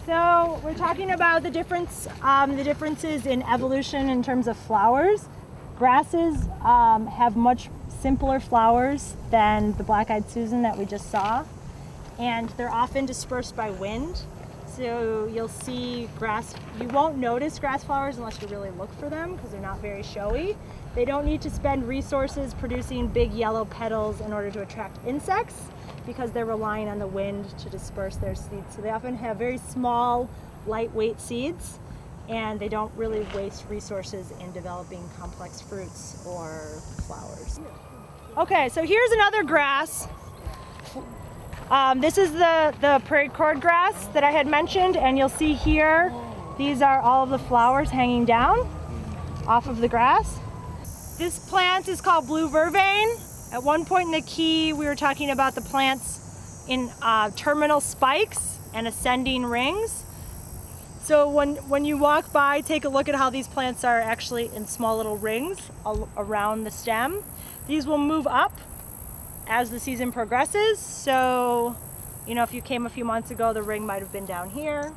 So we're talking about the differences in evolution in terms of flowers. Grasses have much simpler flowers than the black-eyed Susan that we just saw, and they're often dispersed by wind. So you'll see you won't notice grass flowers unless you really look for them because they're not very showy. They don't need to spend resources producing big yellow petals in order to attract insects because they're relying on the wind to disperse their seeds. So they often have very small, lightweight seeds, and they don't really waste resources in developing complex fruits or flowers. Okay, so here's another grass. This is the prairie cord grass that I had mentioned, and you'll see here, these are all of the flowers hanging down off of the grass. This plant is called blue vervain. At one point in the key, we were talking about the plants in terminal spikes and ascending rings. So when you walk by, take a look at how these plants are actually in small little rings around the stem. These will move up as the season progresses. So, you know, if you came a few months ago, the ring might have been down here.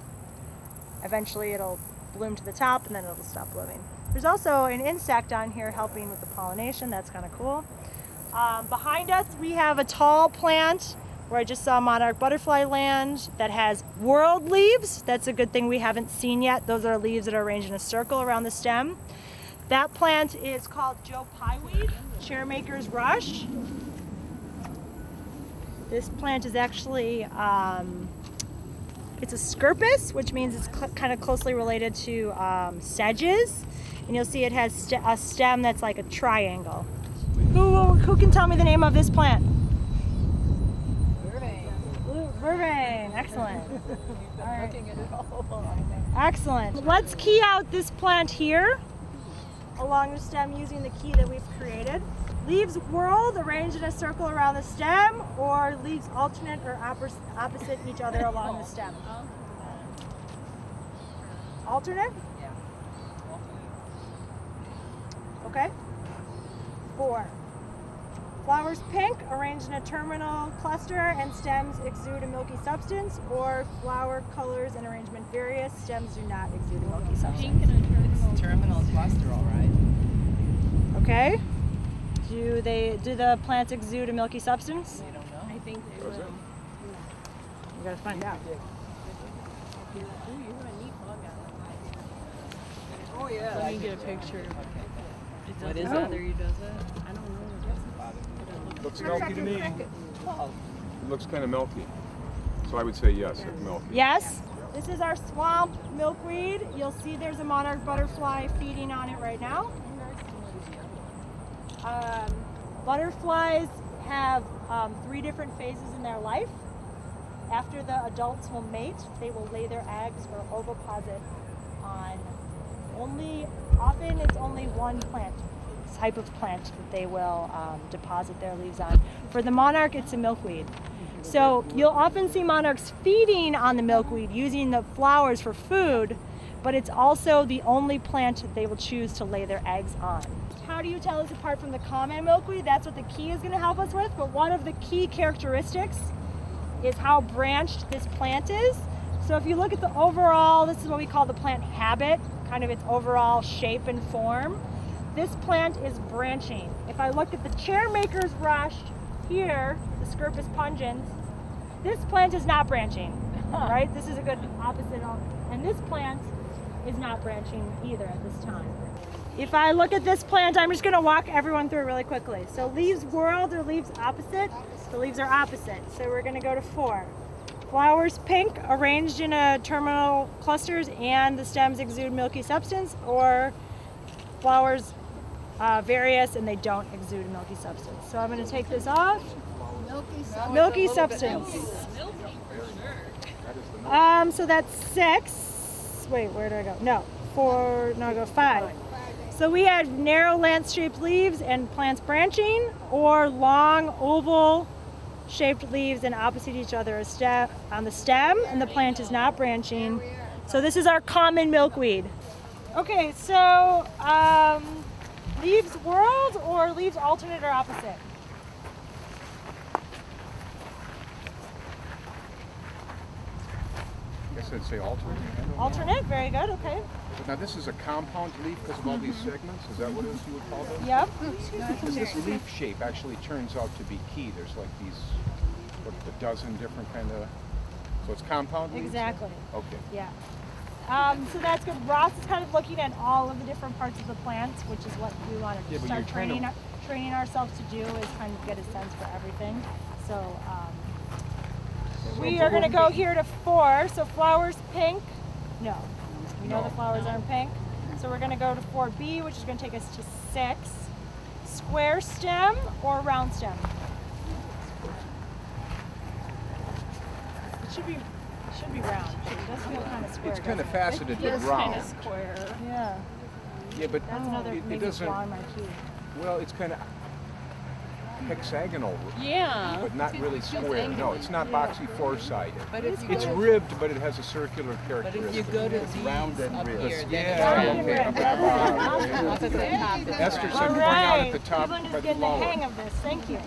Eventually it'll bloom to the top and then it'll stop blooming. There's also an insect on here helping with the pollination. That's kind of cool. Behind us, we have a tall plant where I just saw monarch butterfly land that has whorled leaves. That's a good thing we haven't seen yet. Those are leaves that are arranged in a circle around the stem. That plant is called Joe Pyeweed, chairmaker's rush. This plant is actually, it's a scirpus, which means it's kind of closely related to sedges. And you'll see it has a stem that's like a triangle. Who can tell me the name of this plant? Vervain, excellent. All right. Excellent. Let's key out this plant here along the stem using the key that we've created. Leaves whorled, arranged in a circle around the stem, or leaves alternate or opposite each other along the stem. Alternate? Yeah. Okay. 4. Flowers pink, arranged in a terminal cluster, and stems exude a milky substance, or flower colors and arrangement various, stems do not exude a milky substance. Pink in a terminal cluster, all right. Okay. Do the plants exude a milky substance? I don't know. I think they will. We gotta find out. Oh yeah. Let me get a picture. What is that? it? There you does it. I don't know. Looks milky to me. It looks kind of milky. So I would say yes, it's milky. Yes? This is our swamp milkweed. You'll see there's a monarch butterfly feeding on it right now. Butterflies have 3 different phases in their life. After the adults will mate, they will lay their eggs or oviposit on often it's only one type of plant that they will deposit their leaves on. For the monarch, it's a milkweed. So you'll often see monarchs feeding on the milkweed using the flowers for food, but it's also the only plant that they will choose to lay their eggs on. How do you tell this apart from the common milkweed? That's what the key is going to help us with, but one of the key characteristics is how branched this plant is. So if you look at the overall, this is what we call the plant habit, kind of its overall shape and form. This plant is branching. If I look at the chairmaker's rush here, the Scirpus pungens, this plant is not branching, right? This is a good opposite, and this plant is not branching either at this time. If I look at this plant, I'm just gonna walk everyone through really quickly. So leaves whorled or leaves opposite, the leaves are opposite. So we're gonna go to 4. Flowers pink, arranged in a terminal clusters and the stems exude milky substance, or flowers various and they don't exude a milky substance. So I'm going to take this off. Milky substance. So that's 6. Wait, where do I go? No, 4. No, I go 5. So we had narrow lance-shaped leaves and plants branching, or long oval-shaped leaves and opposite each other on the stem, and the plant is not branching. So this is our common milkweed. Okay, so leaves whorled or leaves alternate or opposite? guess I'd say alternate. Alternate, very good, okay. Now this is a compound leaf because of all these segments? Is that what it is you would call them? Yep. Because this leaf shape actually turns out to be key. There's like these, what, a dozen different kind of, so it's compound leaves? Exactly. Okay. Yeah. So that's good. Ross is kind of looking at all of the different parts of the plant, which is what we want to start training ourselves to do, is kind of get a sense for everything. So we are going to go here to 4. So flowers pink. No. We know the flowers aren't pink. So we're going to go to 4B, which is going to take us to 6. Square stem or round stem? It should be round. It does feel kind of square. It's kind of faceted but round. Kind of square. Yeah. Yeah, but That's another it doesn't. flaw in my key. Well, it's kind of hexagonal. Yeah. But not really square. No, it's not boxy four-sided. But if you It's go, ribbed, but it has a circular but if characteristic. you go to these round and up ribbed. here, then Yeah, it's okay. up at the top. It's Esther round. said All point out at right. the top Evelyn is by the getting the flower. hang of this. Thank you.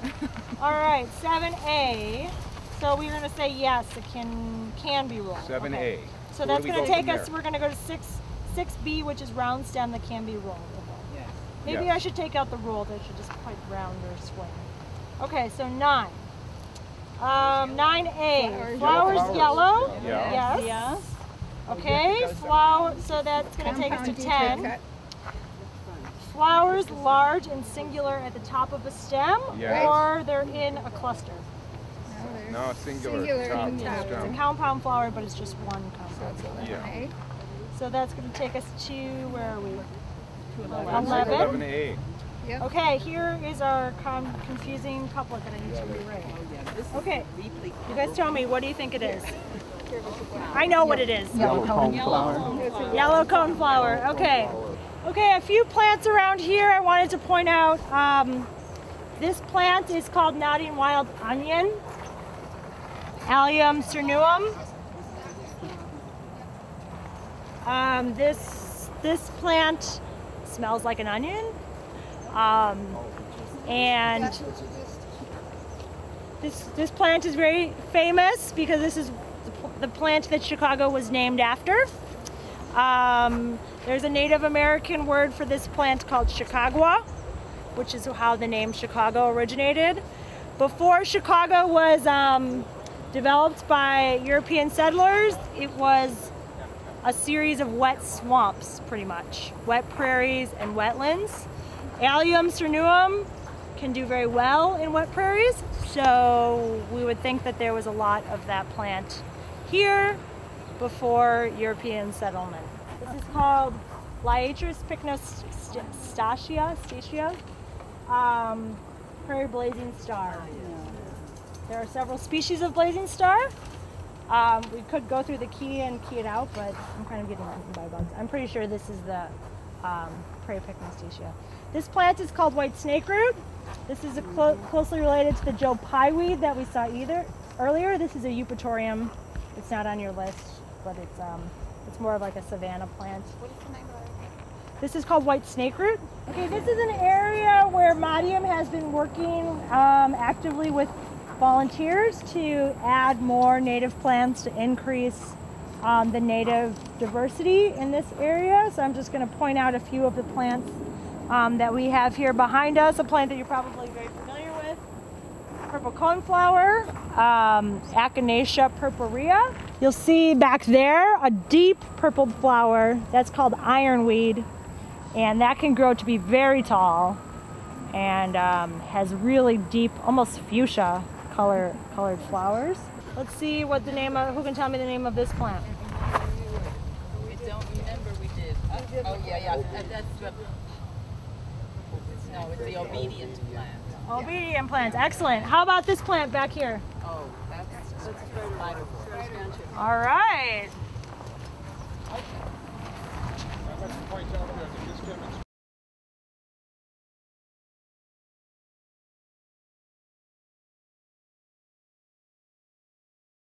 All right, 7A. So we're going to say yes, it can be rolled. 7A. Okay. So Where that's do we going to go take from us, there? we're going to go to 6B, which is round stem that can be rolled. Yes. Maybe Yes. I should take out the roll. They should just quite round or swing. Okay, so 9. 9A. Flowers yellow. Yeah. Yes. Okay, flower. So that's going to take us to 10. Flowers large and singular at the top of a stem, Yes. or they're in a cluster. No, singular top It's a stem. compound flower, but it's just one compound flower. Yeah. So that's going to take us to, where are we? That's 11. 11A. Okay, here is our confusing couplet that I need to rewrite. Okay, you guys tell me, what do you think it is? I know what it is. Yellow cone flower. Yellow cone flower. Okay. Okay, a few plants around here I wanted to point out. This plant is called nodding wild onion, Allium cernuum. This plant smells like an onion, and this plant is very famous because this is the plant that Chicago was named after. There's a Native American word for this plant called Chicagua, which is how the name Chicago originated. Before Chicago was developed by European settlers, it was a series of wet swamps, pretty much. Wet prairies and wetlands. Allium cernuum can do very well in wet prairies, so we would think that there was a lot of that plant here before European settlement. This is called Liatris pycnostatia, prairie blazing star. There are several species of blazing star. We could go through the key and key it out, but I'm kind of getting eaten by bugs. I'm pretty sure this is the prairie pycnostatia. This plant is called white snakeroot. This is closely related to the Joe Pye weed that we saw earlier. This is a eupatorium. It's not on your list, but it's more of like a savanna plant. What is the name of it? This is called white snakeroot. Okay, this is an area where Madium has been working actively with volunteers to add more native plants to increase the native diversity in this area. So I'm just going to point out a few of the plants that we have here behind us. A plant that you're probably very familiar with. Purple coneflower, Echinacea purpurea. You'll see back there a deep purple flower that's called ironweed, and that can grow to be very tall and has really deep, almost fuchsia colored flowers. Let's see what the name of, who can tell me the name of this plant? We don't remember we did. Oh yeah. That's the. No, it's the obedient plant. Obedient plants, excellent. How about this plant back here? Oh, that's spider. All right. I'd like to point out that this demonstration